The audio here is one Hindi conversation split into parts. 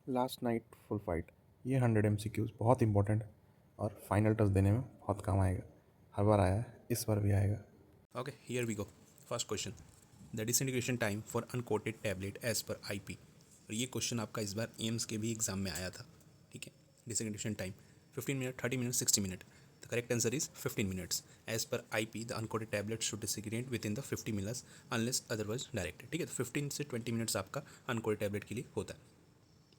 Last night full fight. ये 100 MCQs बहुत इंपॉर्टेंट और फाइनल टच देने में बहुत काम आएगा। हर बार आया है, इस बार भी आएगा। Okay, here we go. First question. The disintegration time for uncoated tablet as per IP. और ये क्वेश्चन आपका इस बार एम्स के भी एग्जाम में आया था। ठीक है, disintegration time 15 minute, 30 minute, 60 minute. The correct answer is 15 minutes. As per IP the uncoated tablet should disintegrate within the 50 minutes unless otherwise directed. ठीक है, तो 15 से 20 मिनट्स आपका अनकोटेड टैबलेट के लिए होता है।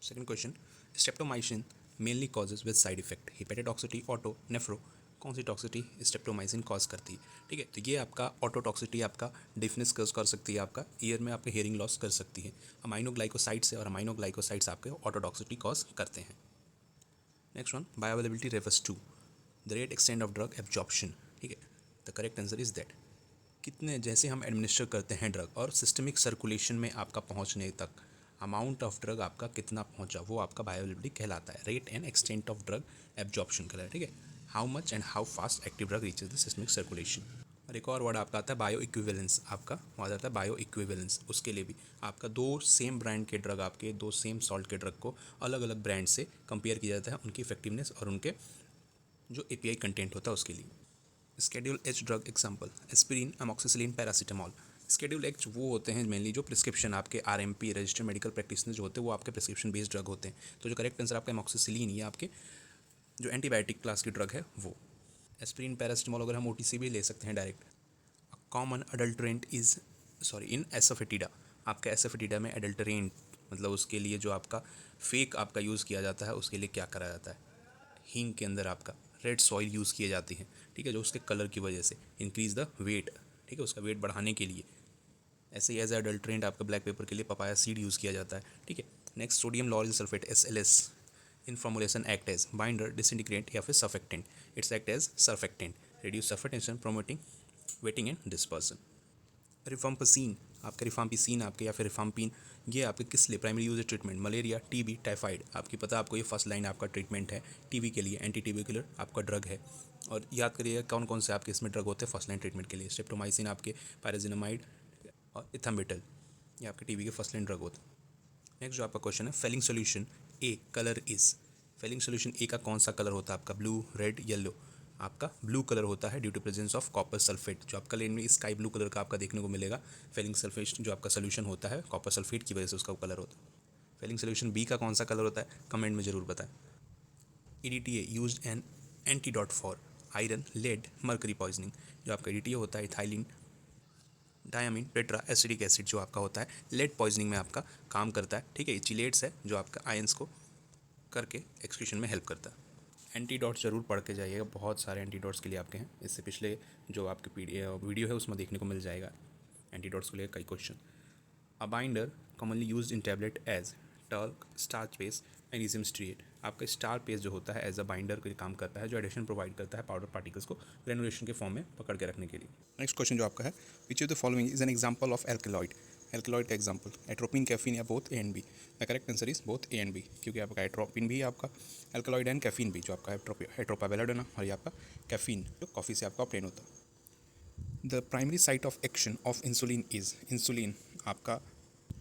Second question, streptomycin mainly causes with side effect hepatotoxicity, oto, nephro. कौन सी टॉक्सिटी स्ट्रेप्टोमाइसिन कॉज करती है? ठीक है, तो ये आपका ऑटोटॉक्सिटी आपका डिफनेस कॉज कर सकती है, आपका ईयर में आपके हेयरिंग लॉस कर सकती है। अमाइनोग्लाइकोसाइड से और अमाइनोग्लाइकोसाइड्स आपके ऑटोटॉक्सिटी कॉज करते हैं। Next one, bioavailability refers to the rate extent of drug absorption. ठीक है, the correct answer is that कितने जैसे हम एडमिनिस्टर करते हैं ड्रग और सिस्टमिक सर्कुलेशन में आपका पहुंचने तक अमाउंट ऑफ ड्रग आपका कितना पहुंचा, वो आपका बायोअवेलेबिलिटी कहलाता है। Rate and extent of drug absorption कहलाता है। ठीक है, how much and how fast active drug reaches the systemic circulation. और एक और वर्ड आपका आता है बायो इक्विवेलेंस। आपका वर्ड आता है बायो इक्विवेलेंस। उसके लिए भी आपका दो सेम ब्रांड के ड्रग, आपके दो सेम सॉल्ट के ड्रग को अलग अलग ब्रांड से कंपेयर किया जाता है, उनकी इफेक्टिवनेस और उनके जो API कंटेंट होता है उसके लिए। Schedule H drug example aspirin, amoxicillin, paracetamol. Schedule H वो होते हैं मेनली जो प्रिस्क्रिप्शन आपके RMP रजिस्टर्ड मेडिकल प्रैक्टिशनर जो होते हैं वो आपके प्रिस्क्रिप्शन बेस्ड ड्रग होते हैं। तो जो करेक्ट आंसर आपका अमोक्सिसिलिन, ये आपके जो एंटीबायोटिक क्लास की ड्रग है वो। एस्पिरिन, पैरासीटामॉल अगर हम OTC भी ले सकते हैं direct. Common adulterant is sorry in asafoetida. आपका एसोफेटिडा में अडल्ट्रेंट मतलब उसके लिए जो आपका फेक आपका यूज़ किया जाता है उसके लिए क्या करा जाता है? हींग के अंदर आपका रेड सॉइल यूज़ किए जाती है। ठीक है, जो उसके कलर की वजह से इंक्रीज द वेट। ठीक है, उसका वेट बढ़ाने के लिए। ऐसे ही एज अडल्ट्रेंट आपका ब्लैक पेपर के लिए पपाया सीड यूज़ किया जाता है। ठीक है, next, sodium lauryl sulphate SLS in formulation act as binder, disintegrant या फिर surfactant. It's act as surfactant, reduce surface tension, promoting wetting and dispersion. Rifampicin, आपका रिफाम्पिसिन आपके या फिर रिफाम्पिन, ये आपके किस लिए primary use treatment? Malaria, TB, typhoid. आपकी पता आपको ये फर्स्ट लाइन आपका ट्रीटमेंट है TB के लिए, एंटी ट्यूबिकुलर आपका ड्रग है। और याद करिएगा कौन कौन से आपके इसमें ड्रग होते हैं फर्स्ट लाइन ट्रीटमेंट के लिए। स्ट्रेप्टोमाइसिन आपके, पायराजिनामाइड और इथाम्बिटल, ये आपके TB के फर्स्ट लाइन ड्रग होते हैं। नेक्स्ट जो आपका क्वेश्चन है, Fehling solution A colour is. Fehling solution A का कौन सा कलर होता है आपका? Blue, red, yellow. आपका ब्लू कलर होता है due to presence of copper sulphate. जो आपका लेन में स्काई ब्लू कलर का आपका देखने को मिलेगा, फेलिंग सल्फेट जो आपका सोल्यूशन होता है कॉपर सल्फेट की वजह से उसका कलर होता है। फेलिंग सोल्यूशन बी का कौन सा कलर होता है? कमेंट में जरूर बताएं। EDTA use an antidote for iron, lead, mercury poisoning. जो आपका EDTA होता है ethylene diamine tetra acidic acid, जो आपका होता है लेड पॉइजनिंग में आपका काम करता है। ठीक है, चिलेट्स है जो आपका आयंस को करके एक्सक्रीशन में हेल्प करता है। एंटीडॉट्स जरूर पढ़ के जाइएगा, बहुत सारे एंटीडॉट्स के लिए आपके हैं। इससे पिछले जो आपके वीडियो है उसमें देखने को मिल जाएगा एंटीडॉट्स को लेकर कई question. A binder commonly use in tablet as talc, starch paste, magnesium stearate. आपका स्टार पेस्ट जो होता है एज अ बाइंडर का काम करता है, जो एडिशन प्रोवाइड करता है पाउडर पार्टिकल्स को ग्रेनुलेशन के फॉर्म में पकड़ के रखने के लिए। नेक्स्ट क्वेश्चन जो आपका है, which of the following is an example of alkaloid. Alkaloid का एग्जांपल एट्रोपिन, कैफीन या both A and B। The correct answer is both A and B, क्योंकि आपका एट्रोपिन भी आपका एल्कलॉइड एंड कैफीन भी, जो आपका एट्रोपा बेलाडोना और ये आपका कैफीन जो कॉफ़ी से आपका ऑब्टेन होता है। The primary site of action of insulin is. Insulin आपका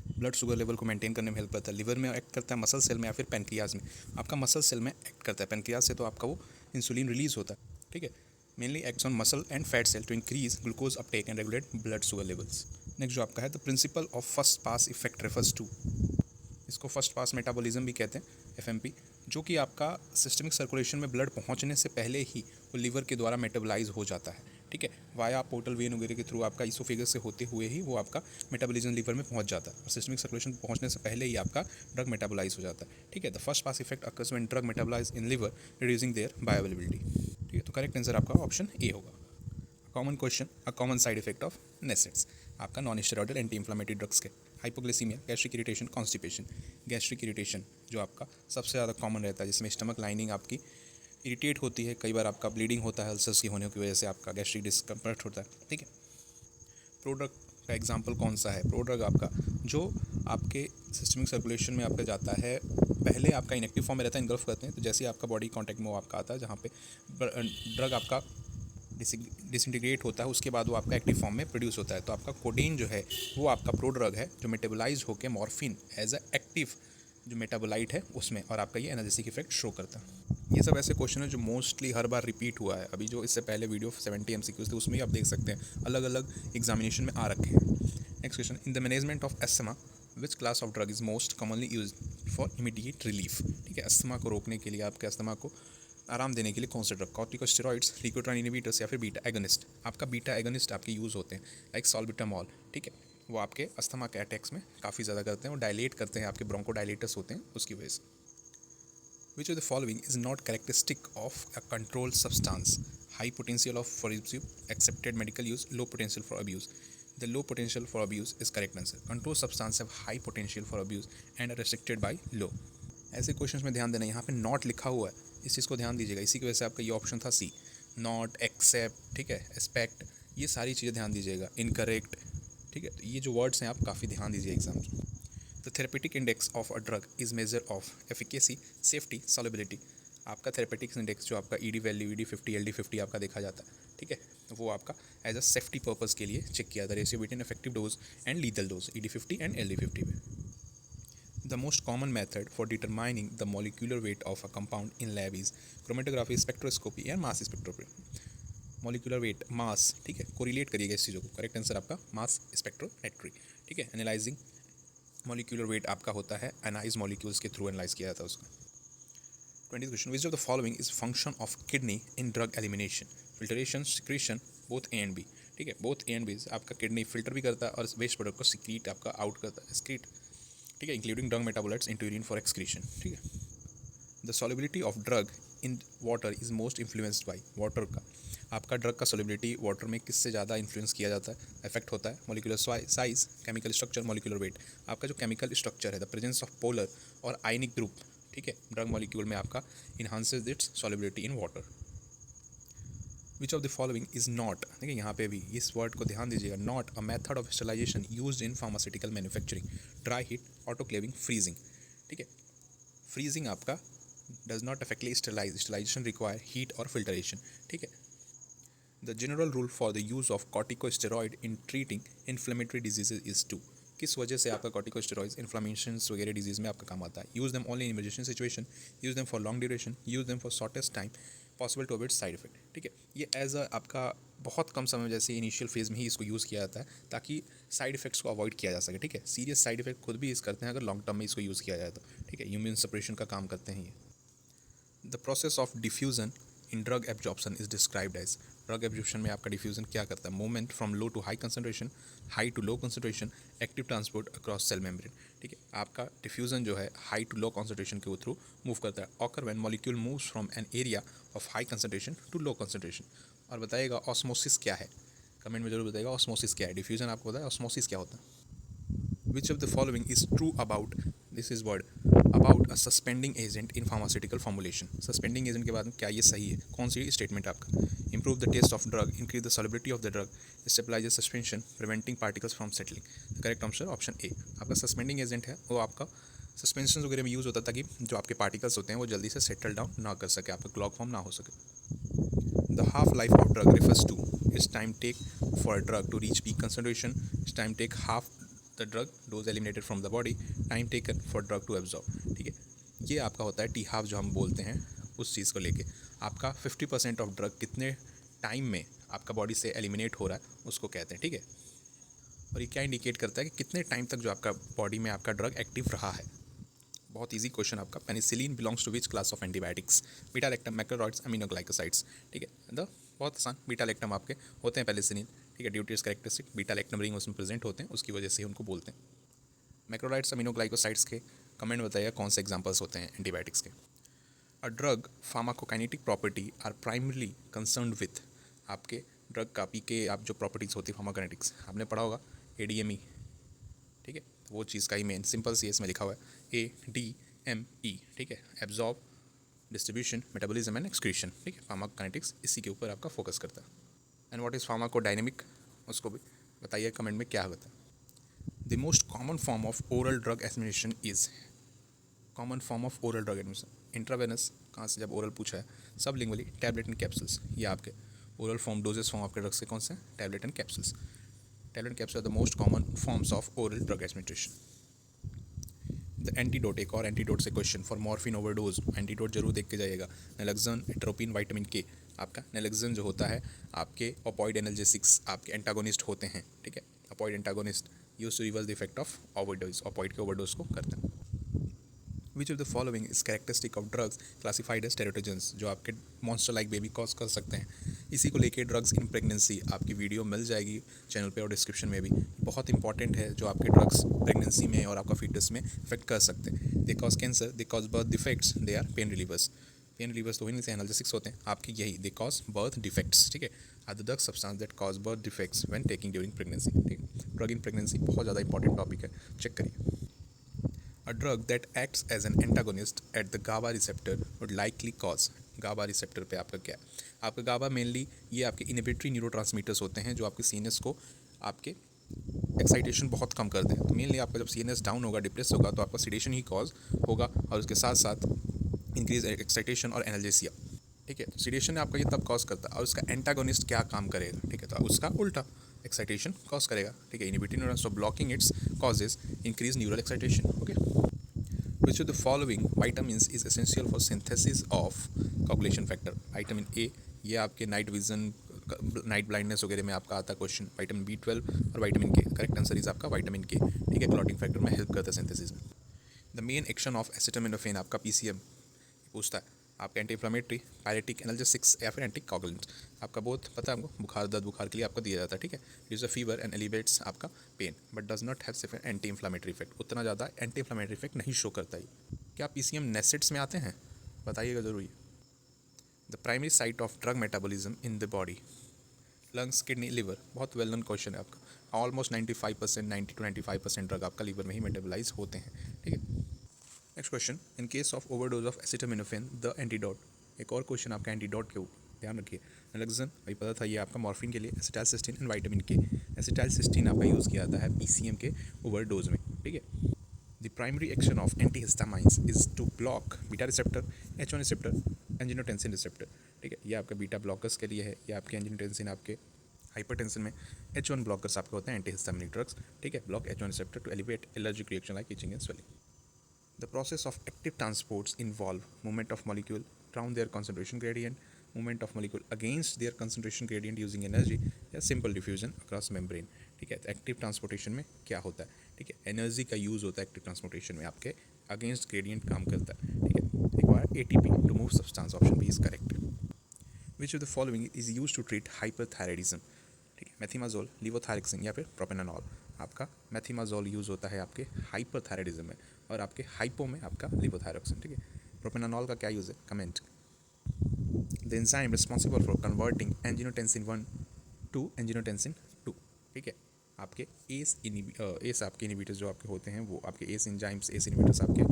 ब्लड शुगर लेवल को मेंटेन करने में हेल्प करता है। लिवर में एक्ट करता है, मसल सेल में या फिर पेनक्रियाज में। आपका मसल सेल में एक्ट करता है, पेनक्रियाज से तो आपका वो इंसुलिन रिलीज होता है। ठीक है, mainly acts on muscle and fat cell to increase glucose uptake and regulate blood sugar levels. Next जो आपका है, the principle of first pass effect refers to. इसको फर्स्ट पास मेटाबॉलिज्म भी कहते हैं, FMP, जो कि आपका सिस्टमिक सर्कुलेशन में ब्लड पहुंचने से पहले ही वो लीवर के द्वारा मेटाबोलाइज हो जाता है। ठीक है, वाया पोर्टल वेन वगैरह के थ्रू आपका इसोफेगस से होते हुए ही वो आपका मेटाबॉलिज्म लीवर में पहुंच जाता है और सिस्टमिक सर्कुलेशन पहुंचने से पहले ही आपका ड्रग मेटाबोलाइज हो जाता है। ठीक है, the first pass effect occurs when drug metabolise in liver reducing their bioavailability. ठीक है, तो करेक्ट आंसर आपका ऑप्शन ए होगा। Common question, a common side effect of NSAIDs. आपका non steroidal anti inflammatory drugs के hypoglycaemia, gastric irritation, constipation. Gastric irritation जो आपका सबसे ज़्यादा कॉमन रहता है, जिसमें स्टमक लाइनिंग आपकी इरिटेट होती है, कई बार आपका ब्लीडिंग होता है अल्सर्स की होने की वजह से, आपका गैस्ट्रिक डिस्कम्फर्ट होता है। ठीक है, प्रोड्रग का एग्जाम्पल कौन सा है? प्रोड्रग आपका जो आपके सिस्टमिक सर्कुलेशन में आपका जाता है, पहले आपका इनएक्टिव फॉर्म में रहता है, इनगल्फ करते हैं, तो जैसे आपका बॉडी कॉन्टैक्ट में वो आपका आता है, जहाँ पे ड्रग आपका डिसइंटीग्रेट होता है, उसके बाद वो आपका एक्टिव फॉर्म में प्रोड्यूस होता है। तो आपका कोडीन जो है वो आपका प्रोड्रग है जो मेटाबोलाइज होकर मॉर्फिन एज अ एक्टिव जो मेटाबोलाइट है उसमें, और आपका ये एनाल्जेसिक इफेक्ट शो करता है। ये सब ऐसे क्वेश्चन है जो मोस्टली हर बार रिपीट हुआ है। अभी जो इससे पहले वीडियो 70 MCQs थे उसमें ही आप देख सकते हैं, अलग अलग एग्जामिनेशन में आ रखे हैं। Next question, in the management of asthma which class of drug is most commonly use for immediate relief. ठीक है, अस्थमा को रोकने के लिए, आपके अस्थमा को आराम देने के लिए कौन से ड्रग, कॉर्टिकोस्टेरॉइड्स, लिकोट्राइन इनहिबिटर्स या फिर बीटा एगोनिस्ट। आपका बीटा एगोनिस्ट आपके यूज़ होते हैं, लाइक सॉल्बिटामॉल। ठीक है, वो आपके अस्थमा के अटैक्स में काफ़ी ज़्यादा करते हैं, वो डायलेट करते हैं, आपके ब्रोंकोडायलेटर्स होते हैं उसकी वजह से। Which of the following is not characteristic of a controlled substance? High potential of for use, accepted medical use, low potential for abuse. The low potential for abuse is correct answer. Controlled substance have high potential for abuse and are restricted by low. ऐसे क्वेश्चंस में ध्यान देना, यहाँ पे नॉट लिखा हुआ है, इस चीज़ को ध्यान दीजिएगा। इसी की वजह से आपका ये ऑप्शन था सी, नॉट, एक्सेप्ट, ठीक है, एक्सपेक्ट, ये सारी चीज़ें ध्यान दीजिएगा, इनकरेक्ट। ठीक है, तो ये जो वर्ड्स हैं आप काफ़ी ध्यान दीजिए एग्जाम्स में। The therapeutic index of a drug is measure of efficacy, safety, solubility. आपका थेरेपेटिक इंडेक्स जो आपका ईडी वैल्यू, ED50, LD50 आपका देखा जाता है। ठीक है, वो आपका एज अ सेफ्टी पर्पज़ के लिए चेक किया था, ratio between effective dose and lethal dose, ED50 and LD50 में। The most common method for determining the molecular weight of a compound in lab is chromatography, spectroscopy या mass spectrometry. मॉलिक्यूलर वेट, मास, ठीक है, कोरिलेट करिएगा इस चीज़ों को। करेक्ट आंसर आपका मास स्पेक्ट्रोमेट्री। ठीक है, एनालाइजिंग मॉलिक्यूलर वेट आपका होता है एनाइज मॉलिक्यूल्स के थ्रू एनालाइज किया जाता है उसको। 20th question, which of the following is function of kidney in drug elimination? Filtration, secretion, both A and B. ठीक है, बोथ ए एंड बी। आपका किडनी फिल्टर भी करता है और वेस्ट प्रोडक्ट को सिक्रीट आपका आउट करता है, एक्सक्रीट। ठीक है, including drug metabolites into urine for excretion. ठीक है, the solubility of drug in water is most influenced by, water का, आपका ड्रग का सॉल्युबिलिटी वाटर में किससे ज़्यादा इन्फ्लुएंस किया जाता है, इफेक्ट होता है? Molecular size, chemical structure, molecular weight. आपका जो केमिकल स्ट्रक्चर है, द प्रेजेंस ऑफ पोलर और आयनिक ग्रुप, ठीक है, ड्रग मॉलिक्यूल में आपका enhances its solubility in water. Which of the following is not, देखिए यहाँ पे भी इस वर्ड को ध्यान दीजिएगा, not a method of sterilization used in pharmaceutical manufacturing, dry heat, autoclaving, freezing. ठीक है, फ्रीजिंग आपका does not effectively sterilize, sterilization require heat or filtration. ठीक है, the general rule for the use of corticosteroid in treating inflammatory diseases is to, किस वजह से आपका corticosteroids inflammation वगैरह डिजीज में आपका काम आता है? Use them only in emergency situation, use them for long duration, use them for shortest time, possible to avoid side effect. ठीक है, ये एज अ आपका बहुत कम समय, जैसे इनिशियल फेज में ही इसको यूज़ किया जाता है ताकि साइड इफेक्ट्स को अवॉइड किया जा सके। ठीक है, सीरियस साइड इफेक्ट खुद भी इस करते हैं अगर लॉन्ग टर्म में इसको यूज़ किया जाए तो। ठीक है, इम्यून सप्रेशन का काम करते हैं ये। The process of diffusion in drug absorption is described as, drug absorption में आपका डिफ्यूजन क्या करता है? Movement from low to high concentration, high to low concentration, active transport across cell membrane. ठीक है, आपका डिफ्यूजन जो है हाई टू लो कंसंट्रेशन के थ्रू मूव करता है। Occur when molecule moves from an area of high concentration to low concentration. और बताइएगा ऑस्मोसिस क्या है, कमेंट में जरूर बताइएगा ऑस्मोसिस क्या है। डिफ्यूजन आपको पता है, ऑस्मोसिस क्या होता है? Which of the following is true about, this is word, about a suspending agent in pharmaceutical formulation? Suspending agent के बाद में क्या ये सही है? कौन सी स्टेटमेंट आपका? Improve the taste of drug, increase the solubility of the drug, stabilize suspension, preventing particles from settling. The correct answer option A. आपका suspending agent है वो आपका सस्पेंशन वगैरह में यूज़ होता है ताकि जो आपके पार्टिकल्स होते हैं वो जल्दी से सेटल डाउन ना कर सके, आपका क्लॉक फॉर्म ना हो सके। The half life of drug refers to its time take for a drug to reach peak concentration, its time take half the drug dose eliminated from the body, time taken for drug to absorb. ठीक है, ये आपका होता है टी हाफ जो हम बोलते हैं उस चीज़ को लेके। आपका 50% ऑफ ड्रग कितने टाइम में आपका बॉडी से एलिमिनेट हो रहा है उसको कहते हैं। ठीक है, और ये क्या इंडिकेट करता है कि कितने टाइम तक जो आपका बॉडी में आपका ड्रग एक्टिव रहा है। बहुत इजी क्वेश्चन आपका। Penicillin belongs to which class of antibiotics? Beta lactam, macrolides, aminoglycosides. ठीक है, द बहुत आसान, बीटा लैक्टम आपके होते हैं पेनिसिलिन। ठीक है, duties characteristic beta lactam ring उसमें प्रेजेंट होते हैं, उसकी वजह से उनको बोलते हैं। मैक्रोलाइड्स, अमीनोग्लाइकोसाइड्स के कमेंट बताइए कौन से एग्जांपल्स होते हैं एंटीबायोटिक्स के। A drug pharmacokinetic property are primarily concerned with, आपके ड्रग का पीके आप जो प्रॉपर्टीज होती है फार्माकोकाइनेटिक्स आपने पढ़ा होगा, ADME। ठीक है, वो चीज़ का ही मेन सिंपल सी इसमें लिखा हुआ है ADME। ठीक है, absorb, distribution, metabolism and excretion. ठीक है, फार्माकोकाइनेटिक्स इसी के ऊपर आपका फोकस करता है। एंड व्हाट इज़ फार्माकोडायनेमिक, उसको भी बताइए कमेंट में क्या होता है। The most common form of oral drug administration is, common form of oral drug administration, intravenous कहाँ से जब ओरल पूछा है, सबलिंगुअली, टैबलेट एंड कैप्सूल्स। ये आपके ओरल फॉर्म, डोजेस फॉर्म आपके ड्रग से कौन से? Tablet and capsules. Tablet capsule are the most common forms of oral drug administration. The antidote, एक और एंटीडोट से question for morphine overdose, antidote जरूर देख के जाइएगा। नैलोक्सोन, एट्रोपिन, विटामिन के। आपका नैलोक्सोन जो होता है आपके ओपॉइड एनाल्जेसिक्स आपके एंटागोनिस्ट होते हैं, ठीक है। Opioid antagonist use to reverse the effect of overdose, opioid के ओवरडोज को करते हैं। Which of the following is characteristic of drugs classified as teratogens, जो आपके मॉन्स्टर लाइक बेबी कॉज कर सकते हैं। इसी को लेके ड्रग्स इन प्रेगनेंसी आपकी वीडियो मिल जाएगी चैनल पे और डिस्क्रिप्शन में भी। बहुत इंपॉर्टेंट है जो आपके ड्रग्स प्रेगनेंसी में और आपका फीटस में इफेक्ट कर सकते हैं। They cause cancer, they cause birth defects, they are pain relievers. Pain relievers तो इनसे एनालिसिक्स होते हैं आपके, यही दे कॉज बर्थ डिफेक्ट्स, ठीक है। Are the drug substance that cause birth defects when taking during pregnancy, ठीक है। ड्रग इन प्रेगनेंसी बहुत ज़्यादा इंपॉर्टेंट टॉपिक है, चेक करिए। A drug that acts as an antagonist at the GABA receptor would likely cause, GABA receptor पे आपका क्या है, आपका GABA मेनली ये आपके इनहिबिटरी न्यूरोट्रांसमीटर्स होते हैं जो आपके सीएनएस को आपके एक्साइटेशन बहुत कम करते हैं। तो मेनली आपका जब सीएनएस डाउन होगा, डिप्रेस होगा, तो आपका सीडेशन ही कॉज होगा और उसके साथ साथ इंक्रीज एक्साइटेशन और एनाल्जेसिया, ठीक है। तो सीडेशन आपका ये तब कॉज करता है और उसका एंटागोनिस्ट क्या काम करेगा, ठीक है, तो उसका उल्टा एक्साइटेशन कॉज करेगा, ठीक है। इनहिबिटरी न्यूरॉन्स, तो blocking its causes increase neural excitation, okay. Which of the following vitamins is essential for synthesis of coagulation factor? Vitamin A, ये आपके नाइट विजन, नाइट ब्लाइंडनेस वगैरह में आपका आता है क्वेश्चन। विटामिन B12 और विटामिन के, करेक्ट आंसर इज आपका विटामिन के, ठीक है। क्लॉटिंग फैक्टर में हेल्प करता है सिंथेसिस में। The main action of acetaminophen आपका PCM पूछता है, आपका एंटी इन्फ्लेमेटरी, पायरेटिक, एनाल्जेसिक्स या फिर एंटी कोगुलेंट। आपका बहुत पता है हमको, बुखार दर्द बुखार के लिए आपको दिया जाता है, ठीक है। Use a fever and elevates आपका pain but does not have सिर्फ एंटी इन्फ्लेमेटरी इफेक्ट, उतना ज़्यादा एंटी इन्फ्लेमेटरी इफेक्ट नहीं शो करता है। क्या PCM नेसेट्स में आते हैं, बताइएगा जरूरी। The primary site of drug metabolism in the body, lungs, kidney, liver, बहुत वेल नोन क्वेश्चन है आपका। ऑलमोस्ट 95%, 90 to 95% ड्रग आपका लिवर में ही मेटाबोलाइज होते हैं, ठीक है। Next question, in case of overdose of acetaminophen the antidote, एक और क्वेश्चन आपका एंटीडोट के ऊपर, ध्यान रखिए। नैलोक्सोन भाई पता था ये आपका मॉर्फिन के लिए, acetylcysteine and vitamin K. Acetylcysteine आपका यूज़ किया जाता है PCM के ओवरडोज में, ठीक है। The primary action of antihistamines is to block beta receptor, H1 receptor, angiotensin receptor, ठीक है। ये आपका बीटा ब्लॉकर्स के लिए है, ये आपके एंजियोटेंसिन आपके हाइपरटेंशन में। H1 ब्लॉकर्स आपके होते हैं एंटीहिस्टामिनिक ड्रग्स, ठीक है। Block H1 receptor to alleviate allergic reaction like itching and swelling. The process of active transports involve movement of molecule around their concentration gradient, movement of molecule against their concentration gradient using energy या simple diffusion across membrane, ठीक है। तो एक्टिव ट्रांसपोर्टेशन में क्या होता है, ठीक है, एनर्जी का यूज़ होता है एक्टिव ट्रांसपोर्टेशन में, आपके अगेंस्ट ग्रेडियंट काम करता है, ठीक है। एक बार ATP to move substance, option B is correct. Which of the following is use to treat hyperthyroidism, ठीक है। मेथिमाजोल, लिवोथायरक्सिन या फिर प्रोपेनानॉल। आपका मेथिमाजोल यूज़ होता है आपके हाइपरथायराइडिज्म में और आपके हाइपो में आपका लिवोथायरक्सिन, ठीक है। प्रोपेनानॉल का क्या यूज़ है, comment. The enzyme responsible for converting angiotensin 1 to angiotensin 2, ठीक है। आपके एस आपके इनहिबिटर्स जो आपके होते हैं वो आपके एस एंजाइम्स, एस इनहिबिटर्स आपके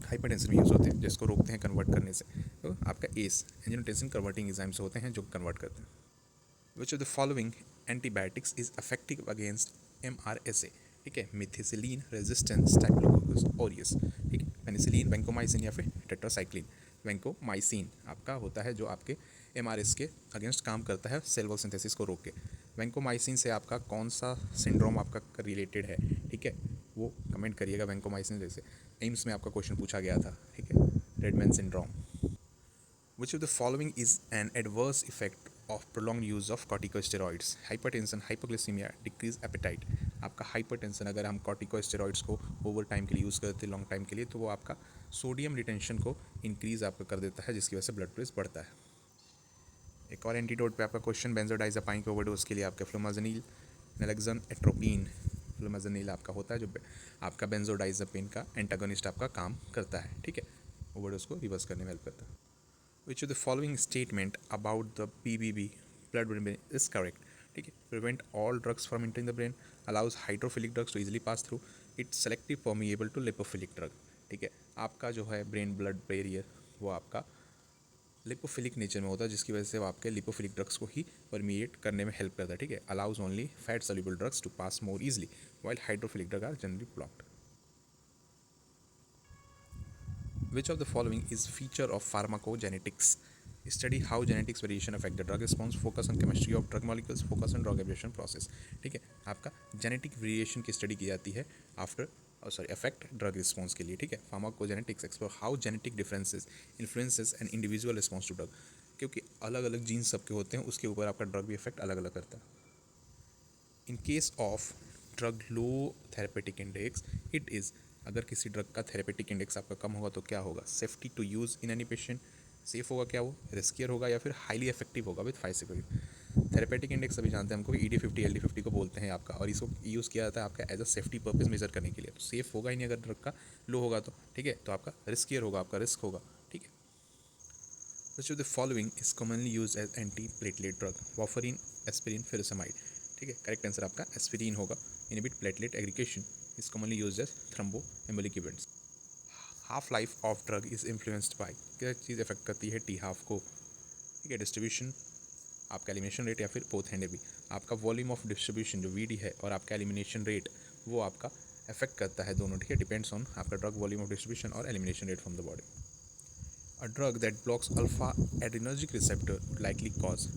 हाइपरटेंशन में यूज़ होते हैं जिसको रोकते हैं कन्वर्ट करने से। तो आपका एस एंजियोटेंसिन कन्वर्टिंग एंजाइम्स होते हैं जो कन्वर्ट करते हैं। Which of the following antibiotics is effective against MRSA, ठीक है। मिथिसिलिन रेजिस्टेंट स्टेफिलोकोकस ऑरियस, ठीक है। पेनिसिलिन, वैंकोमाइसिन या फिर टेट्रासाइक्लिन। वैंकोमाइसिन आपका होता है जो आपके MRS के अगेंस्ट काम करता है सेल वॉल सिंथेसिस को रोक के। वैंकोमाइसिन से आपका कौन सा सिंड्रोम आपका रिलेटेड है, ठीक है, वो कमेंट करिएगा। वैंकोमाइसिन जैसे एम्स में आपका क्वेश्चन पूछा गया था, ठीक है, Redmayne syndrome. Which of the following is an adverse effect of prolonged use of corticosteroids? Hypertension, hypoglycemia, decreased appetite। आपका हाइपरटेंशन अगर हम कॉर्टिकोस्टेरॉइड्स को ओवर टाइम के लिए यूज़ करते हैं, लॉन्ग टाइम के लिए, तो वो आपका सोडियम रिटेंशन को इंक्रीज़ आपका कर देता है जिसकी वजह से ब्लड प्रेशर बढ़ता है। एक और एंटीडोट पे आपका क्वेश्चन, बेंजोडाइजापाइन के ओवरडोज के लिए आपका फ्लोमाजेनिल, नैलोक्सोन, एट्रोपिन। फ्लोमाजेनिल आपका होता है जो आपका बेंजोडाइजापिन का एंटागोनिस्ट आपका काम करता है, ठीक है, ओवरडोज को रिवर्स करने में हेल्प करता है। Which of the following statement about the BBB, blood-brain barrier, is correct, ठीक है। Prevent all drugs from entering the brain, allows hydrophilic drugs to easily pass through, it's selective permeable to lipophilic drug, ठीक है। आपका जो है ब्रेन ब्लड बैरियर वो आपका लिपोफिलिक नेचर में होता है जिसकी वजह से वो आपके लिपोफिलिक ड्रग्स को ही परमिएट करने में हेल्प करता है, ठीक है। Allows only fat soluble drugs to pass more easily while hydrophilic drug are generally blocked. Which of the following is feature of pharmacogenetics? Study how genetics variation affect the drug response, focus on chemistry of drug molecules, focus on drug evaluation process, ठीक है। आपका जेनेटिक वेरिएशन की स्टडी की जाती है आफ्टर अफेक्ट ड्रग रिस्पॉन्स के लिए, ठीक है। Pharmacogenetics explore how genetic differences influences an individual response to drug, क्योंकि अलग अलग जीन सबके होते हैं, उसके ऊपर आपका ड्रग भी इफेक्ट अलग अलग करता है। In case of drug low therapeutic index it is, अगर किसी ड्रग का थेरेपेटिक इंडेक्स आपका कम होगा तो क्या होगा, safety to use in any patient, safe होगा क्या वो, रिस्कियर होगा, या फिर हाईली इफेक्टिव होगा with five security. Therapeutic index सभी जानते हैं हमको ED50 LD50 को बोलते हैं आपका, और इसको यूज़ किया जाता है आपका as a safety purpose measure करने के लिए। तो सेफ होगा ही नहीं अगर ड्रग का लो होगा तो, ठीक है, तो आपका रिस्कियर होगा, आपका रिस्क होगा, ठीक है। Which of the following is commonly use as anti platelet drug, warfarin, aspirin, furosemide, ठीक है। करेक्ट आंसर आपका एस्पिरिन होगा। Inhibit platelet aggregation, is commonly use as thromboembolic events. Half life of drug is influenced by, क्या चीज़ इफेक्ट करती है टी हाफ को, ठीक है। डिस्ट्रीब्यूशन, आपका एलिमिनेशन रेट, या फिर बोथ हैंड भी। आपका वॉल्यूम ऑफ डिस्ट्रीब्यूशन जो VD है और आपका एलिमिनेशन रेट वो आपका इफेक्ट करता है दोनों, ठीक है। डिपेंड्स ऑन आपका ड्रग वॉल्यूम ऑफ डिस्ट्रीब्यूशन और elimination rate from the body. A drug that blocks alpha adrenergic receptor likely cause,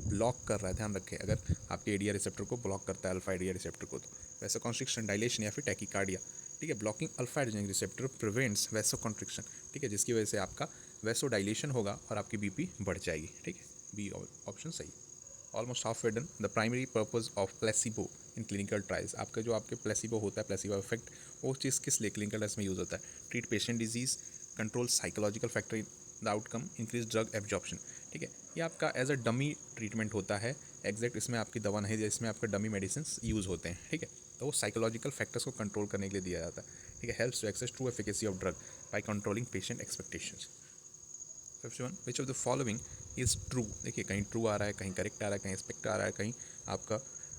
block कर रहा है, ध्यान रखें, अगर आपके एडिया रिसेप्टर को ब्लॉक करता है अल्फा एडिया रिसेप्टर को, तो वैसो कॉन्स्ट्रिक्शन, डायलेशन या फिर टैकीकार्डिया, ठीक है। Blocking alpha adrenergic receptor prevents vasoconstriction, ठीक है, जिसकी वजह से आपका वैसो डायलेशन होगा और आपकी BP बढ़ जाएगी, ठीक है। बी ऑप्शन सही। Almost half way done. The primary purpose of placebo in clinical trials, आपका जो आपके प्लेसिबो होता है, प्लेसिबो इफेक्ट, वो चीज़ किस लिए क्लिनिकल ट्रायल्स में यूज़ होता है, treat patient disease, control psychological factor in the outcome, increase drug absorption, ठीक है। ये आपका एज अ डमी ट्रीटमेंट होता है, एग्जैक्ट इसमें आपकी दवा नहीं, इसमें आपका डमी मेडिसिन यूज़ होते हैं, ठीक है। तो वो साइकोलॉजिकल फैक्टर्स को कंट्रोल करने के लिए दिया जाता है, ठीक है। Helps to access true efficacy of drug by controlling patient expectations. 51 which of the following is true, देखिए कहीं ट्रू आ रहा है, कहीं करेक्ट आ रहा है, कहीं एक्सपेक्ट आ रहा है, कहीं आपका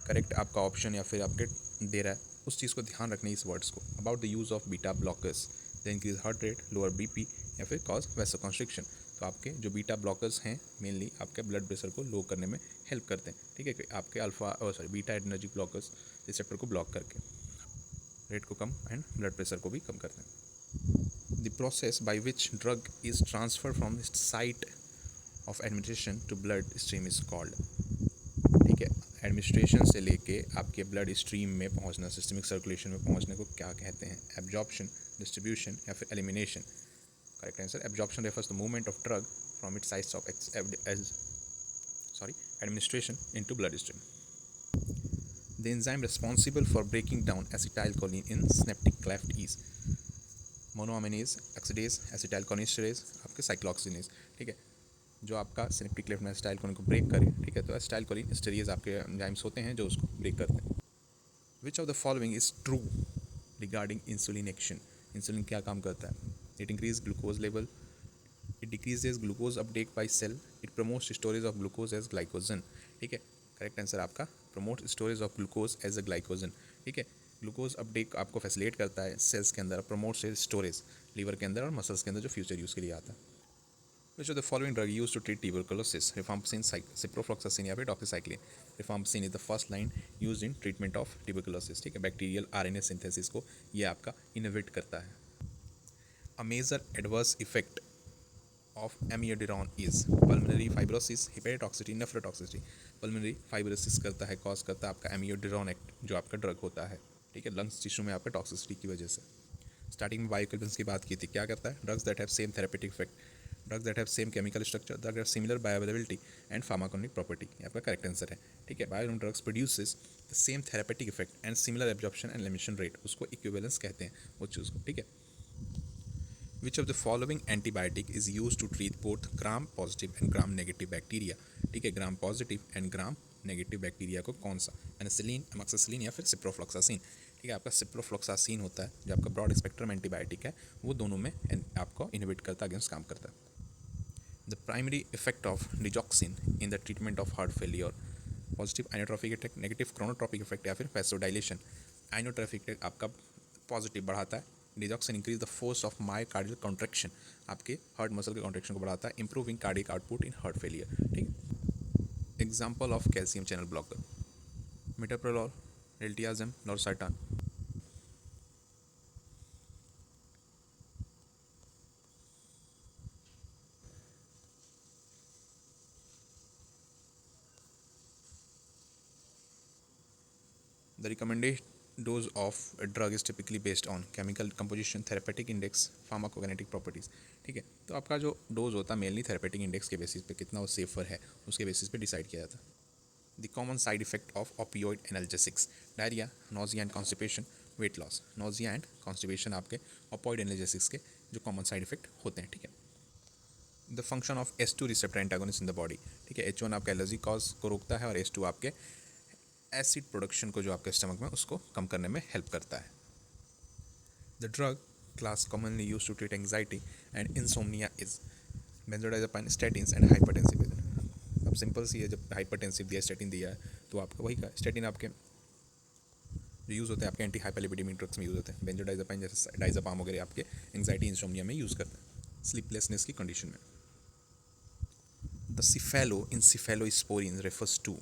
करेक्ट आपका ऑप्शन या फिर आपके दे रहा है, उस चीज़ को ध्यान रखना इस वर्ड्स को। About the use of beta blockers, the increase heart rate, lower BP, या फिर कॉज वैसोकॉन्स्ट्रिक्शन। तो आपके जो बीटा ब्लॉकर्स हैं मेनली आपके ब्लड प्रेशर को लो करने में हेल्प करते हैं, ठीक है, कि आपके बीटा एडर्नर्जिक ब्लॉकर्स रिसेप्टर को ब्लॉक करके रेट को कम एंड ब्लड प्रेशर को भी कम करते हैं। The process by which drug is transferred from the site of administration to blood stream is called, ठीक है। एडमिनिस्ट्रेशन से लेके आपके ब्लड स्ट्रीम में पहुंचना, सिस्टमिक सर्कुलेशन में पहुंचने को क्या कहते हैं, एब्जॉर्प्शन, डिस्ट्रीब्यूशन, या फिर elimination. Correct answer absorption refers the movement of drug from its sites of administration into blood stream. The enzyme responsible for breaking down acetylcholine in synaptic cleft is monoamine, oxidase, acetylcholinesterase, आपके साइक्लोऑक्सीनेज, ठीक है। जो आपका सिनेप्टिक क्लेफ्ट में एसिटाइलकोलिन को ब्रेक करे, ठीक है, तो एसिटाइलकोलिनेस्टरेज आपके एंजाइम्स होते हैं जो उसको ब्रेक करते हैं। Which of the following is true regarding insulin action, insulin क्या काम करता है, it increase glucose level, it decreases glucose uptake by cell, it promotes storage of glucose as glycogen, ठीक है। करेक्ट आंसर आपका promote storage of glucose as a glycogen, ठीक है। ग्लूकोज अपटेक आपको फैसिलिटेट करता है सेल्स के अंदर, प्रमोट से स्टोरेज लीवर के अंदर और मसल्स के अंदर जो फ्यूचर यूज़ के लिए आता है। Which of the following drug use to treat tuberculosis, rifampicin, ciprofloxacin, या फिर doxycycline. Rifampicin is the first line use in treatment of tuberculosis, ठीक है। बैक्टीरियल RNA सिंथेसिस को ये आपका इनोवेट करता है। A major adverse effect of amiodarone is pulmonary fibrosis, hepatotoxicity, nephrotoxicity। pulmonary fibrosis करता है, कॉज करता है आपका amiodarone एक्ट जो आपका ड्रग होता है, ठीक है, लंग्स टिश्यू में आपका टॉक्सिसिटी की वजह से। स्टार्टिंग में बायोइक्विवेलेंस की बात की थी, क्या करता है, drugs that have same therapeutic effect, drugs that have same chemical structure, drug have similar bioavailability and pharmacokinetic property, ये आपका करेक्ट आंसर है, ठीक है। बायोलोन drugs produces the same therapeutic effect and similar absorption and elimination rate, उसको इक्विवेलेंस कहते हैं वो चीज़ को, ठीक है। Which of the following antibiotic is used to treat both gram positive and gram negative bacteria, ठीक है। Gram positive and gram negative bacteria को कौन सा, पेनिसिलिन, अमोक्सिसिलिन, या फिर सिप्रोफ्लॉक्सासिन, ठीक है। आपका सिप्रोफ्लॉक्सासिन होता है जो आपका ब्रॉड स्पेक्ट्रम एंटीबायोटिक है, वो दोनों में आपको इनहिबिट करता है, अगेंस्ट काम करता है। The primary effect of digoxin in the treatment of heart failure, positive inotropic effect, negative chronotropic effect, या फिर वैसोडाइलेशन। आइनोट्रॉपिक आपका पॉजिटिव बढ़ाता है, digoxin increase the force of myocardial contraction, आपके हार्ट मसल के कॉन्ट्रैक्शन को बढ़ाता है, improving cardiac output in heart failure, ठीक है। Example of calcium channel blocker, metoprolol, diltiazem, losartan. The recommended dose of a drug is typically based on chemical composition, therapeutic index, pharmacokinetic properties. ठीक है, तो आपका जो डोज होता है मेनली थेरेपेटिक इंडेक्स के बेसिस पे, कितना वो सेफर है उसके बेसिस पे डिसाइड किया जाता है. The common side effect of opioid analgesics: diarrhoea, nausea and constipation, weight loss. Nausea and constipation आपके ओपियोइड एनाल्जेसिक्स के जो कॉमन साइड इफेक्ट होते हैं. ठीक है. The function of H2 receptor antagonist in the body. ठीक है, H1 आपका एलर्जी कॉज को रोकता है और H2 आपके एसिड प्रोडक्शन को जो आपके स्टमक में उसको कम करने में हेल्प करता है. The drug class commonly use to treat anxiety and insomnia is benzodiazepine, statins and hypertensive agent. अब सिंपल सी है, जब हाइपरटेंसिव दिया, स्टैटिन दिया है, तो आपका वही का स्टैटिन आपके जो यूज़ होते हैं आपके एंटी हाइपरलिपिडेमिक ड्रग्स में यूज़ होते हैं. बेंजोडाइजापाइन जैसे डाइजापाम वगैरह आपके एंग्जाइटी इंसोमनिया में यूज़ करते हैं, स्लीपलेसनेस की कंडीशन में. The cephalosporins refers to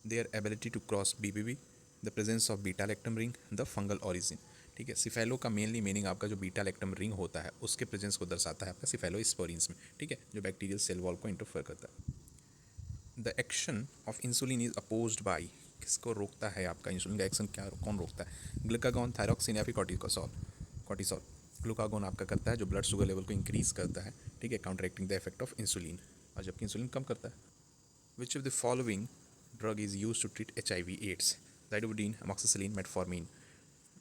their ability to cross BBB, the presence of beta lactam ring, the fungal origin. ठीक है, सिफेलो का मेनली मीनिंग आपका जो बीटा लैक्टम रिंग होता है उसके प्रेजेंस को दर्शाता है आपका सिफेलोस्पोरिन्स में. ठीक है, जो बैक्टीरियल सेल वॉल को इंटरफेयर करता है. The action of insulin is opposed by, किसको रोकता है आपका इंसुलिन का एक्शन, क्या कौन रोकता है? ग्लूकागॉन, थायरॉक्सिन या फिर कॉर्टिसोल. ग्लूकागॉन आपका करता है जो ब्लड शुगर लेवल को इंक्रीज करता है. ठीक है, counteracting the effect of insulin, और जबकि इंसुलिन कम करता है. Which of the following drug is use to treat HIV AIDS? Zidovudine, amoxicillin, metformin.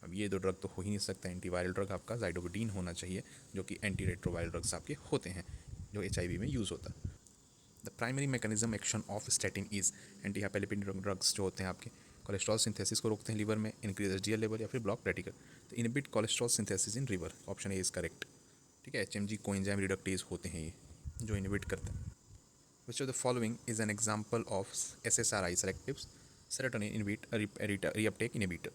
अब ये दो ड्रग तो हो ही नहीं सकता. एंटीवायरल ड्रग आपका जाइडोविडीन होना चाहिए, जो कि एंटी रेट्रोवायरल ड्रग्स आपके होते हैं जो HIV में यूज़ होता है. The primary mechanism action of statin is, anti hyperlipid drugs जो होते हैं आपके कोलेस्ट्रॉल सिंथेसिस को रोकते हैं लिवर में, इंक्रीज HDL लेवल या फिर ब्लॉक रेटिकल. तो inhibit cholesterol synthesis in liver, option A is correct. ठीक है, HMG कोएंजाइम रिडक्टेज होते हैं ये जो इनहिबिट करते हैं. Which of the following is an example of SSRI, selective serotonin reuptake inhibitor?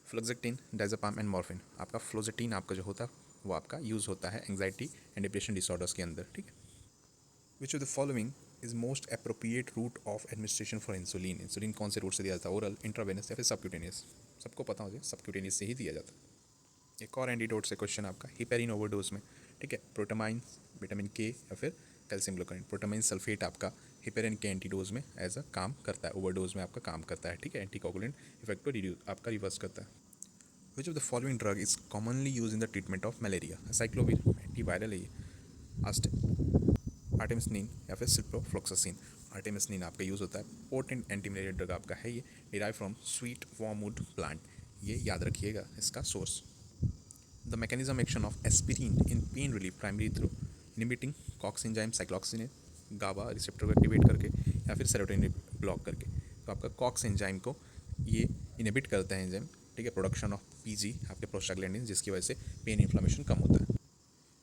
Fluoxetine, diazepam and morphine. आपका फ्लोजेटिन आपका जो होता है वो आपका यूज़ होता है एंग्जाइटी एंड डिप्रेशन डिसऑर्डर्स के अंदर. ठीक है. Which of the following is most appropriate route of administration for insulin? Insulin कौन से रूट से दिया जाता है? ओरल, इंट्रावेनस या फिर सबक्यूटेनियस? सबको पता हो जाए सबक्यूटेनियस से ही दिया जाता है. एक और एंटीडोट से क्वेश्चन आपका, हिपेरिन ओवरडोज में. ठीक है, प्रोटामाइन, विटामिन के या फिर कैल्शियम ग्लूकोनाइड. प्रोटामाइन सल्फेट आपका हिपेरिन के एंटीडोज में एज अ काम करता है, ओवरडोज में आपका काम करता है. ठीक है, एंटीकोगुलेंट इफेक्ट को आपका रिवर्स करता है. Which of the following drug is commonly use in the treatment of malaria? Acyclovir, antiviral है ये. आर्टेमिसनिन या फिर सिप्रोफ्लोक्सासिन. आर्टेमिसनिन आपका यूज़ होता है, पोटेंट एंटी मलेरिया ड्रग आपका है ये, derive from sweet wormwood plant. ये याद रखिएगा इसका source. The mechanism action of aspirin in pain relief, primary through inhibiting COX enzyme cyclooxygenase, GABA receptor को एक्टिवेट करके या फिर सेरोटोनिन ब्लॉक करके. तो आपका कॉक्स एंजाइम को ये इनहिबिट करता है एंजाइम. ठीक है, प्रोडक्शन ऑफ PG आपके प्रोस्टाग्लैंडिन, जिसकी वजह से पेन इन्फ्लेमेशन कम होता है.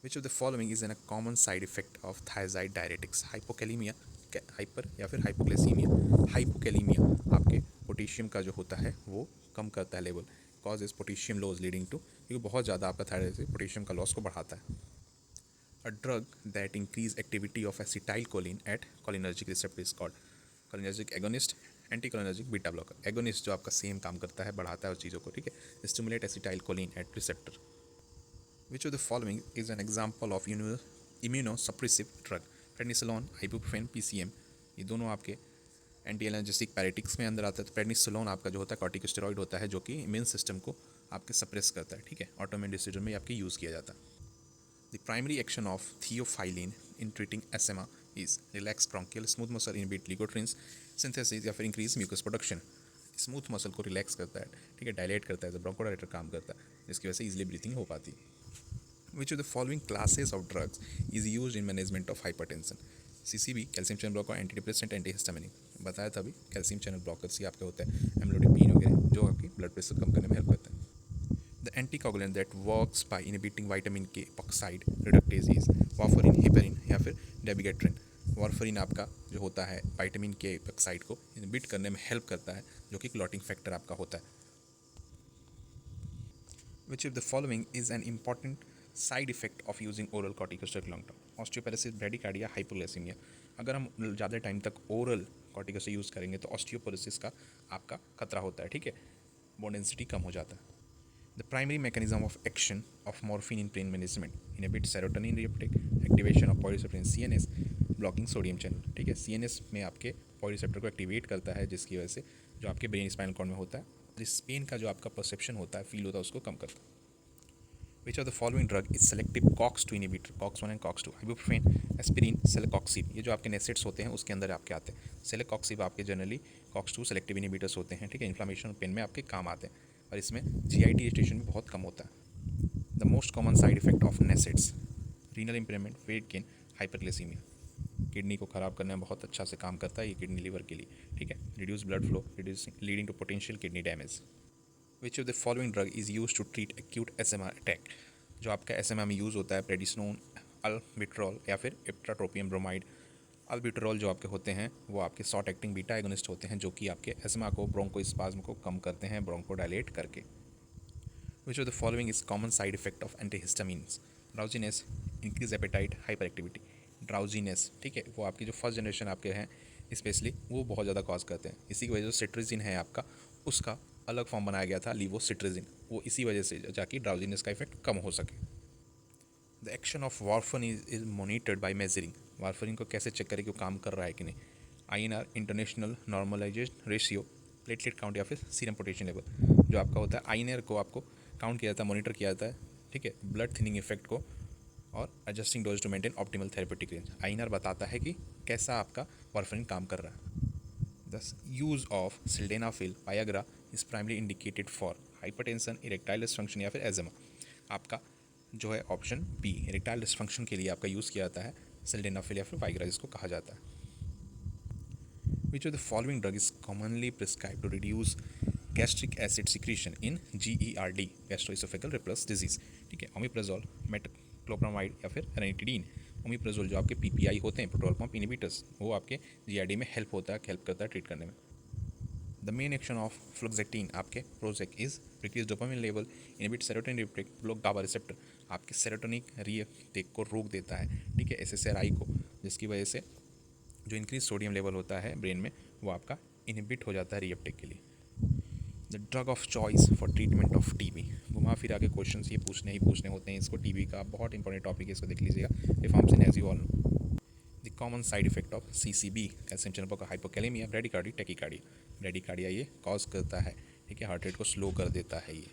Which of the following is an a common side effect of thiazide diuretics? Hypokalaemia, hyper या फिर हाइपोग्लाइसीमिया. हाइपोकैलीमिया आपके पोटेशियम का जो होता है वो कम करता है level, cause is potassium loss leading to, क्योंकि बहुत ज़्यादा आपका थायराइड से पोटेशियम का लॉस को बढ़ाता है. A drug that increase activity of acetylcholine at cholinergic receptor is called cholinergic agonist, anticholinergic beta blocker. Agonist जो आपका सेम काम करता है, बढ़ाता है उस चीज़ों को. ठीक है, stimulate acetylcholine at receptor. Which of the following is an example of immunosuppressive drug? Prednisolone, ibuprofen, PCM. ये दोनों आपके एंटी एलर्जेसिक पैरेटिक्स में अंदर आता है. तो प्रेडनिसोलोन आपका जो होता है कॉर्टिकोस्टेरॉइड होता है, जो कि इम्यून सिस्टम को आपके सप्रेस करता है. ठीक है, ऑटोइम्यून डिसीजन में आपके यूज़ किया जाता है. The primary action of theophylline in treating asthma is relax bronchial, smooth muscle inhibit leukotriene synthesis या फिर increase mucus production. Smooth muscle को रिलैक्स करता है. ठीक है, डायलेट करता है, तो ब्रोंकोडायलेटर काम करता है, जिसकी वजह से इजीली ब्रीथिंग हो पाती है. Which of the following classes of drugs is used in management of hypertension? CCB, calcium channel blocker, antidepressant, antihistaminic. बताया था अभी, कैल्शियम चैनल ब्लॉकर्स ही आपके होते हैं, एम्लोडिपिन वगैरह, जो आपकी ब्लड प्रेशर कम करने में हेल्प करता है. The anticoagulant that works by inhibiting vitamin K epoxide reductase is warfarin, heparin या फिर डेबिगेट्रिन. वारफरिन आपका जो होता है विटामिन के एपॉक्साइड को इनहिबिट करने में हेल्प करता है, जो कि क्लॉटिंग फैक्टर आपका होता है. Which of the following is an important side effect of using oral corticosteroid long term? Osteoporosis, bradycardia, hypoglycaemia. अगर हम ज़्यादा टाइम तक ओरल कॉर्टिकोस्टेरॉइड यूज़ करेंगे तो ऑस्टियोपोरोसिस का आपका खतरा होता है. ठीक है, बोन डेंसिटी कम हो जाता है. The primary mechanism of action of morphine in pain management, inhibit serotonin reuptake, activation of poly receptor in CNS, blocking sodium channel. ठीक है, CNS में आपके पॉलीरिसेप्टर को एक्टिवेट करता है, जिसकी वजह से जो आपके ब्रेन स्पाइनल कॉर्ड में होता है इस पेन का जो आपका परसेप्शन होता है, फील होता है, उसको कम करता है। Which of the following drug is selective COX two inhibitor, COX one and COX two, ibuprofen, aspirin, celecoxib. ये जो आपके नेसेट्स होते हैं उसके अंदर आपके आते हैं। सेलेकॉक्सिब आपके जनरली कॉक्स-2 सेलेक्टिव इनहिबिटर्स होते हैं, ठीक है, इन्फ्लामेशन और पेन में आपके काम आते हैं, और इसमें जीआईटी इरिटेशन भी बहुत कम होता है। The most common side effect of NSAIDs, renal impairment, weight gain, hyperglycaemia. Kidney को ख़राब करने में बहुत अच्छा से काम करता है ये किडनी लिवर के लिए, ठीक है। Reduce blood flow, reducing leading to potential kidney damage. Which of the following drug is use to treat acute एसएमआर अटैक। जो आपका एसएमआर में यूज़ होता है, प्रेडिसोन, अल्बिट्रॉल या फिर इप्टाट्रोपियम ब्रोमाइड। अल्बिट्रॉल जो आपके होते हैं वो आपके शॉर्ट एक्टिंग बीटा एगोनिस्ट होते हैं, जो कि आपके एसएमआर को, ब्रोंकोस्पाज्म को कम करते हैं ब्रोंकोडायलेट करके। Which of the following is common side effect of antihistamines. Drowsiness, increase appetite, hyperactivity. Drowsiness, ठीक है, वो आपकी जो फर्स्ट जनरेशन आपके हैं स्पेशली वो बहुत ज़्यादा कॉज करते हैं। इसी की वजह से सिट्रिजिन है आपका, उसका अलग फॉर्म बनाया गया था लीवोसिट्रिजिन, वो इसी वजह से जाके ड्राउजीनेस का इफेक्ट कम हो सके। The action of warfarin is monitored by measuring. Warfarin को कैसे चेक करें कि वो काम कर रहा है कि नहीं। INR, international normalization ratio, platelet count या फिर सीरम पोटेशियम लेवल। जो आपका होता है आईएनआर को आपको काउंट किया जाता है, मॉनिटर किया जाता है, ठीक है, ब्लड थिनिंग इफेक्ट को, और adjusting dose to maintain optimal therapeutic range. INR बताता है कि कैसा आपका वार्फरिन काम कर रहा है। The use of sildenafil Viagra is primarily indicated for hypertension, erectile dysfunction या फिर एजमा। आपका जो है ऑप्शन बी, इरेक्टाइल डिस्फंक्शन के लिए आपका यूज़ किया जाता है सिल्डेनाफिल या फिर वाइग्रा, जिसको कहा जाता है। Which of the following drug is commonly prescribe to reduce gastric acid secretion in GERD, gastroesophageal reflux disease, ठीक है। ओमिप्राजोल, मेटक्लोप्रामाइड या फिर रेनिटिडीन। ओमिप्राजोल जो आपके PPI होते हैं, प्रोटोल पंप इनहिबिटर्स, वो आपके GERD में हेल्प करता है ट्रीट करने में। The main action of fluoxetine आपके Prozac is decrease dopamine level, inhibit serotonin reuptake, block GABA receptor, आपके सेरोटोनिक रिएप्टेक को रोक देता है, ठीक है, SSRI को, जिसकी वजह से जो इंक्रीज सोडियम लेवल होता है ब्रेन में वो आपका इनहिबिट हो जाता है रिएप्टेक के लिए। The drug of choice for treatment of TB। घुमा फिरा के क्वेश्चन ये पूछने होते हैं इसको। TB का बहुत इंपॉर्टेंट टॉपिक है, इसको देख लीजिएगा। Reforms as you all know. The common side effect of CCB, calcium channel blocker, hypokalaemia, bradycardia, tachycardia. Bradycardia ये कॉज करता है, ठीक है, हार्ट रेट को स्लो कर देता है ये।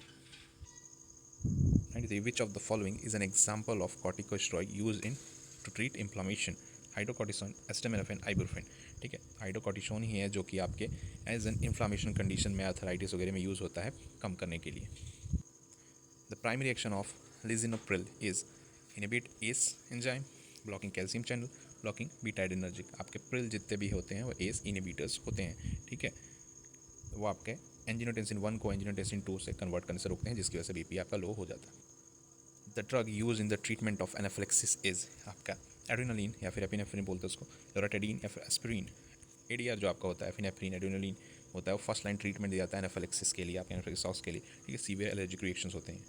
93. Which of the following is an example of corticosteroid used in to treat inflammation? Hydrocortisone, acetaminophen, ibuprofen, ठीक है। हाइड्रोकॉर्टिसोन ही है जो कि आपके एज एन इन्फ्लामेशन कंडीशन में, आर्थराइटिस वगैरह में यूज़ होता है कम करने के लिए। The primary action of lisinopril is inhibit ACE enzyme, blocking calcium channel, blocking beta adrenergic. आपके प्रिल जितने भी होते हैं वो एस इनहिबिटर्स होते हैं, ठीक है। वो आपके एंजियोटेंसिन 1 को एंजियोटेंसिन 2 से कन्वर्ट करने से रोकते हैं, जिसकी वजह से BP आपका लो हो जाता है। The drug use in the treatment of anaphylaxis is आपका एड्रेनालिन या फिर एपिनेफ्रिन बोलते हैं उसको, लोराटेडीन या फिर एस्पिरिन। ADR जो आपका होता है एपिनेफ्रिन एड्रेनालिन होता है, वो फर्स्ट लाइन ट्रीटमेंट दिया जाता है एनाफिलेक्सिस के लिए, आपके एनाफिलेक्सिस के लिए, ठीक है, सीवियर एलर्जिक रिएक्शंस होते हैं।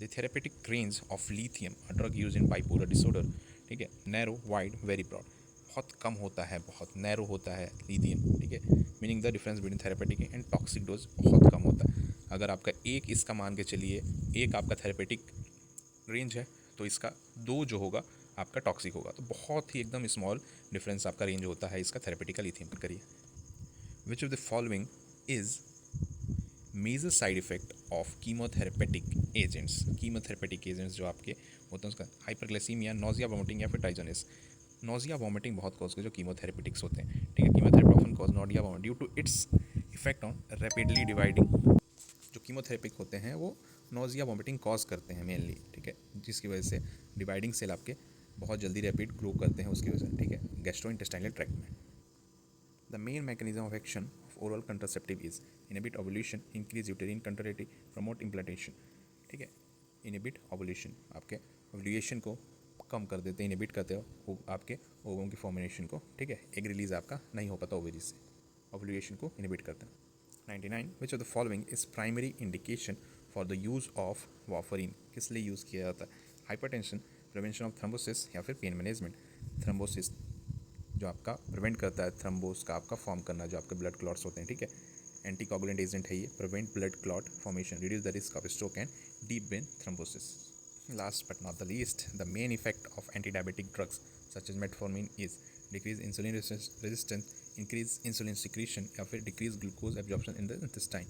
The therapeutic range of lithium, a drug use in bipolar disorder, ठीक है, नैरो, वाइड, वेरी ब्रॉड। बहुत कम होता है, बहुत नैरो होता है लिथियम, ठीक है, meaning the difference between therapeutic and toxic dose बहुत कम होता है। अगर आपका एक इसका मान के चलिए, एक आपका थेरेपेटिक रेंज है तो इसका 2 जो होगा आपका टॉक्सिक होगा, तो बहुत ही एकदम स्मॉल डिफरेंस आपका रेंज होता है इसका थेरेपेटिक लिथियम का। करिए which of the following is major side effect of chemotherapeutic agents. Chemotherapeutic agents जो आपके होते हैं उसका हाइपरग्लाइसीमिया, नोजिया, वोमिटिंग या फिर ट्राइजोनेस। नोजिया वोमिटिंग बहुत कॉज के जो कीमोथेरेपेटिक्स होते हैं, ठीक है। Chemotherapy often cause nausea vomit due to its effect on rapidly dividing. जो कीमोथेरेपिक होते हैं वो नोजिया वोमिटिंग कॉज करते हैं मेनली, ठीक है, जिसकी वजह से डिवाइडिंग सेल आपके बहुत जल्दी रैपिड ग्रो करते हैं उसकी वजह से, ठीक है, गैस्ट्रोइंटेस्टाइनल ट्रैक्ट में। The main mechanism of action of oral contraceptive is inhibit ovulation, increase uterine contractility, promote implantation, ठीक है। इनहिबिट ओवुलेशन, आपके ओवुलेशन को कम कर देते हैं, इनहिबिट करते हो आपके ओवम की फॉर्मेशन को, ठीक है, एग रिलीज आपका नहीं हो पाता ओवरीज से, ओवुलेशन को इनहिबिट करते हैं। 99. Which of the following is primary indication for the use of warfarin, किस लिए यूज़ किया जाता है। हाइपरटेंशन, प्रिवेंशन ऑफ थ्रोम्बोसिस या फिर पेन मैनेजमेंट। थ्रोम्बोसिस जो आपका प्रिवेंट करता है थ्रोम्बोस का आपका फॉर्म करना, जो आपके ब्लड क्लॉट्स होते हैं, ठीक है। एंटीकोगुलेंट एजेंट है ये, prevent blood clot formation, reduce the risk of stroke and deep vein thrombosis. Last but not the least, the main effect of antidiabetic drugs such as metformin is decrease insulin resistance, increase insulin secretion या फिर decrease glucose absorption in the intestine.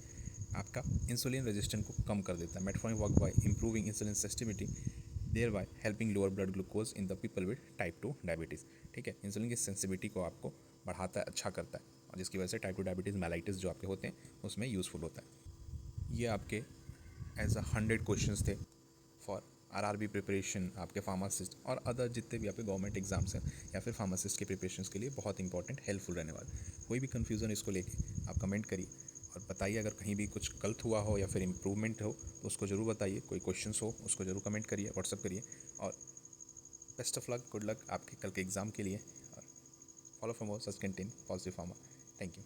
आपका इंसुलिन रेजिस्टेंस को कम कर देता है। Metformin work by improving insulin sensitivity, thereby helping lower blood glucose in the people with type 2 diabetes. ठीक है, इंसुलिन की सेंसिटिविटी को आपको बढ़ाता है, अच्छा करता है, और जिसकी वजह से टाइप 2 डायबिटीज़ मेलाइटिस जो आपके होते हैं उसमें यूज़फुल होता है। ये आपके एज 100 क्वेश्चंस थे फॉर आरआरबी प्रिपरेशन, आपके फार्मासिस्ट और अदर जितने भी आपके गवर्नमेंट एग्जाम्स हैं या फिर फार्मासिस्ट के प्रिपरेशंस के लिए बहुत इंपॉर्टेंट, हेल्पफुल रहने वाला। कोई भी कन्फ्यूज़न इसको लेके आप कमेंट करिए और बताइए, अगर कहीं भी कुछ गलत हुआ हो या फिर इम्प्रूवमेंट हो तो उसको ज़रूर बताइए। कोई क्वेश्चंस हो उसको ज़रूर कमेंट करिए, व्हाट्सअप करिए। और best of luck, good luck आपके कल के एग्ज़ाम के लिए। और follow for more such content positive pharma. Thank you.